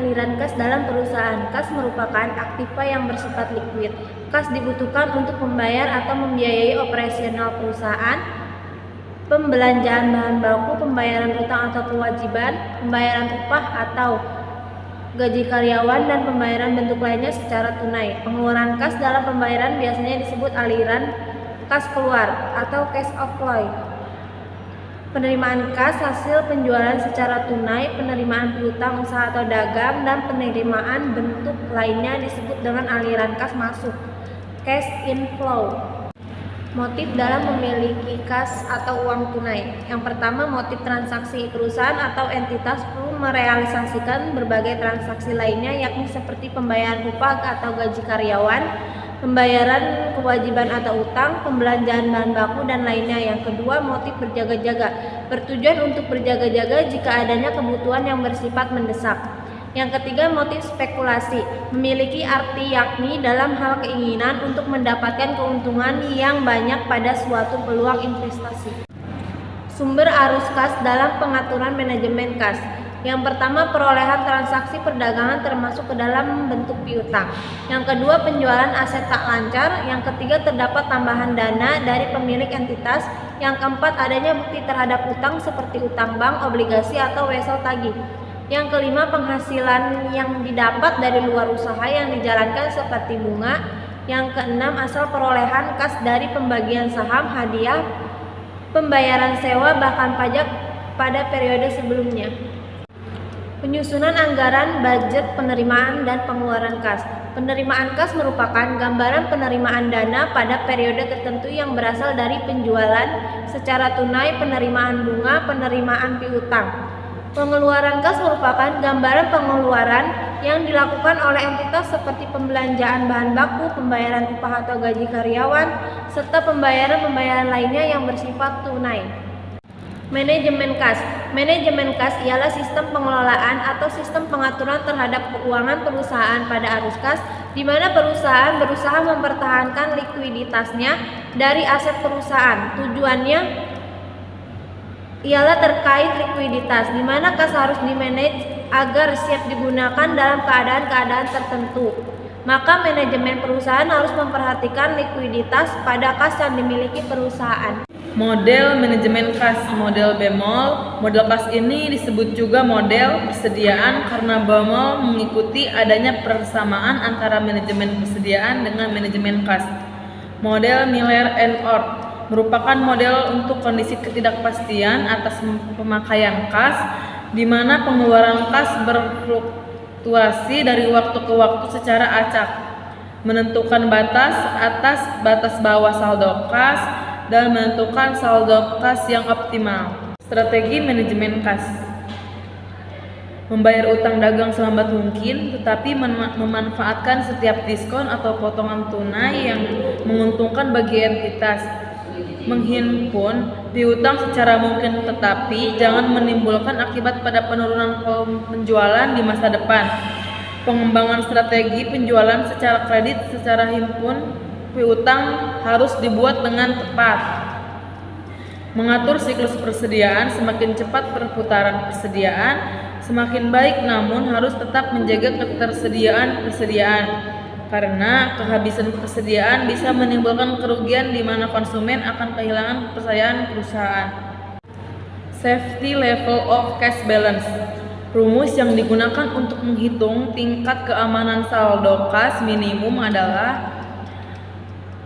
aliran kas dalam perusahaan. Kas merupakan aktiva yang bersifat likuid. Kas dibutuhkan untuk membayar atau membiayai operasional perusahaan, pembelanjaan bahan baku, pembayaran utang atau kewajiban, pembayaran upah atau gaji karyawan, dan pembayaran bentuk lainnya secara tunai. Pengeluaran kas dalam pembayaran biasanya disebut aliran kas keluar atau cash outflow. Penerimaan kas hasil penjualan secara tunai, penerimaan piutang usaha atau dagang, dan penerimaan bentuk lainnya disebut dengan aliran kas masuk, cash inflow. Motif dalam memiliki kas atau uang tunai. Yang pertama, motif transaksi. Perusahaan atau entitas perlu merealisasikan berbagai transaksi lainnya, yakni seperti pembayaran upah atau gaji karyawan, pembayaran kewajiban atau utang, pembelanjaan bahan baku, dan lainnya. Yang kedua, motif berjaga-jaga. Bertujuan untuk berjaga-jaga jika adanya kebutuhan yang bersifat mendesak. Yang ketiga, motif spekulasi. Memiliki arti yakni dalam hal keinginan untuk mendapatkan keuntungan yang banyak pada suatu peluang investasi. Sumber arus kas dalam pengaturan manajemen kas. Yang pertama, perolehan transaksi perdagangan termasuk ke dalam bentuk piutang. Yang kedua, penjualan aset tak lancar. Yang ketiga, terdapat tambahan dana dari pemilik entitas. Yang keempat, adanya bukti terhadap utang seperti utang bank, obligasi, atau wesel tagih. Yang kelima, penghasilan yang didapat dari luar usaha yang dijalankan seperti bunga. Yang keenam, asal perolehan kas dari pembagian saham, hadiah, pembayaran sewa, bahkan pajak pada periode sebelumnya. Penyusunan anggaran, budget, penerimaan, dan pengeluaran kas. Penerimaan kas merupakan gambaran penerimaan dana pada periode tertentu yang berasal dari penjualan secara tunai, penerimaan bunga, penerimaan piutang. Pengeluaran kas merupakan gambaran pengeluaran yang dilakukan oleh entitas seperti pembelanjaan bahan baku, pembayaran upah atau gaji karyawan, serta pembayaran-pembayaran lainnya yang bersifat tunai. Manajemen kas. Manajemen kas ialah sistem pengelolaan atau sistem pengaturan terhadap keuangan perusahaan pada arus kas, di mana perusahaan berusaha mempertahankan likuiditasnya dari aset perusahaan. Tujuannya ialah terkait likuiditas, di mana kas harus dimanage agar siap digunakan dalam keadaan-keadaan tertentu. Maka manajemen perusahaan harus memperhatikan likuiditas pada kas yang dimiliki perusahaan. Model manajemen kas, model bemol. Model kas ini disebut juga model persediaan karena bemol mengikuti adanya persamaan antara manajemen persediaan dengan manajemen kas. Model Miller and Orr merupakan model untuk kondisi ketidakpastian atas pemakaian kas, di mana pengeluaran kas berfluktuasi dari waktu ke waktu secara acak, menentukan batas atas batas bawah saldo kas, dan menentukan saldo kas yang optimal. Strategi manajemen kas: membayar utang dagang selambat mungkin, tetapi memanfaatkan setiap diskon atau potongan tunai yang menguntungkan bagi entitas. Menghimpun piutang secara mungkin, tetapi jangan menimbulkan akibat pada penurunan penjualan di masa depan. Pengembangan strategi penjualan secara kredit secara himpun piutang harus dibuat dengan tepat. Mengatur siklus persediaan, semakin cepat perputaran persediaan semakin baik, namun harus tetap menjaga ketersediaan karena kehabisan persediaan bisa menimbulkan kerugian di mana konsumen akan kehilangan kepercayaan perusahaan. Safety level of cash balance. Rumus yang digunakan untuk menghitung tingkat keamanan saldo kas minimum adalah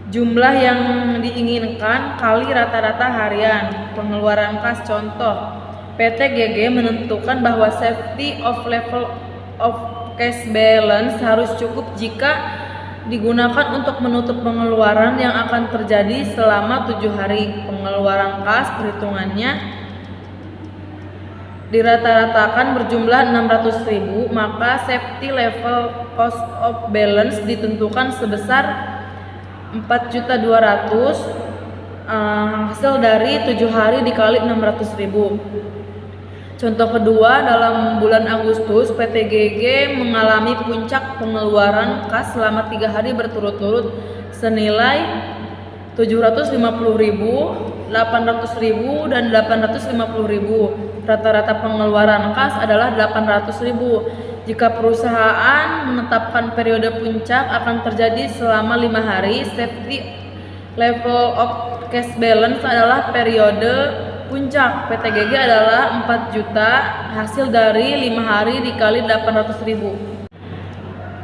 jumlah yang diinginkan kali rata-rata harian pengeluaran kas. Contoh, PT GG menentukan bahwa safety of level of cash balance harus cukup jika digunakan untuk menutup pengeluaran yang akan terjadi selama 7 hari. Pengeluaran kas perhitungannya dirata-ratakan berjumlah 600.000, maka safety level cost of balance ditentukan sebesar 4.200.000 hasil dari 7 hari dikali 600.000. Contoh kedua, dalam bulan Agustus PT GG mengalami puncak pengeluaran kas selama 3 hari berturut-turut senilai 750.000, 800.000, dan 850.000. Rata-rata pengeluaran kas adalah 800.000. Jika perusahaan menetapkan periode puncak akan terjadi selama 5 hari, safety level of cash balance adalah periode puncak. PTGG adalah 4 juta hasil dari 5 hari dikali 800.000.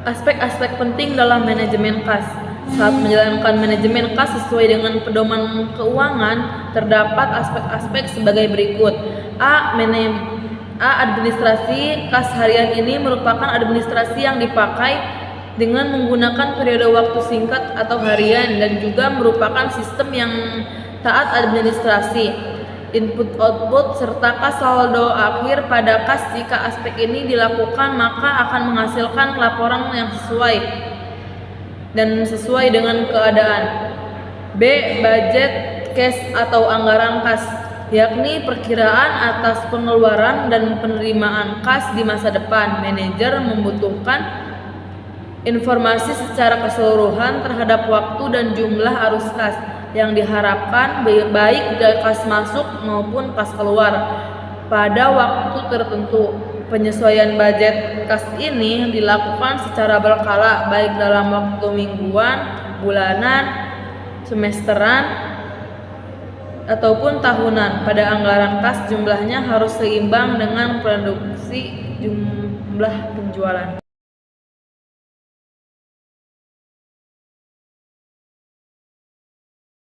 Aspek-aspek penting dalam manajemen kas. Saat menjalankan manajemen kas sesuai dengan pedoman keuangan, terdapat aspek-aspek sebagai berikut. Administrasi kas harian ini merupakan administrasi yang dipakai dengan menggunakan periode waktu singkat atau harian dan juga merupakan sistem yang taat administrasi. Input-output serta kas saldo akhir pada kas. Jika aspek ini dilakukan maka akan menghasilkan laporan yang sesuai dengan keadaan. B. Budget cash atau anggaran kas, yakni perkiraan atas pengeluaran dan penerimaan kas di masa depan. Manajer membutuhkan informasi secara keseluruhan terhadap waktu dan jumlah arus kas yang diharapkan baik dari kas masuk maupun kas keluar pada waktu tertentu. Penyesuaian budget kas ini dilakukan secara berkala baik dalam waktu mingguan, bulanan, semesteran, ataupun tahunan. Pada anggaran kas jumlahnya harus seimbang dengan produksi jumlah penjualan.